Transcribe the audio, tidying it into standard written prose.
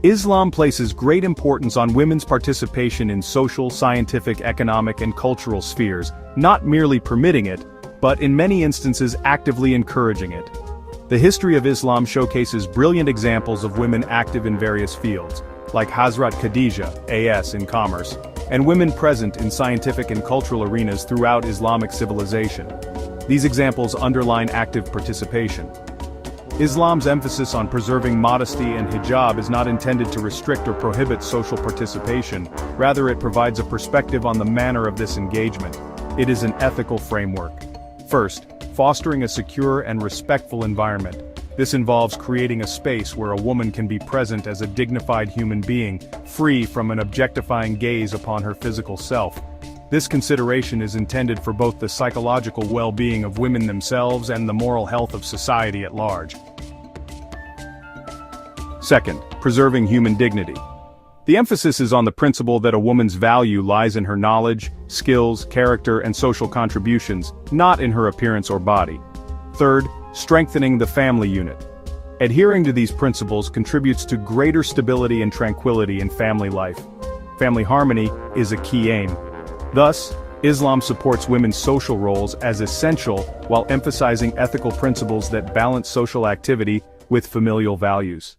Islam places great importance on women's participation in social, scientific, economic, and cultural spheres, not merely permitting it, but in many instances actively encouraging it. The history of Islam showcases brilliant examples of women active in various fields, like Hazrat Khadija, A.S. in commerce, and women present in scientific and cultural arenas throughout Islamic civilization. These examples underline active participation. Islam's emphasis on preserving modesty and hijab is not intended to restrict or prohibit social participation, rather it provides a perspective on the manner of this engagement. It is an ethical framework. First, fostering a secure and respectful environment. This involves creating a space where a woman can be present as a dignified human being, free from an objectifying gaze upon her physical self. This consideration is intended for both the psychological well-being of women themselves and the moral health of society at large. Second, preserving human dignity. The emphasis is on the principle that a woman's value lies in her knowledge, skills, character, and social contributions, not in her appearance or body. Third, strengthening the family unit. Adhering to these principles contributes to greater stability and tranquility in family life. Family harmony is a key aim. Thus, Islam supports women's social roles as essential while emphasizing ethical principles that balance social activity with familial values.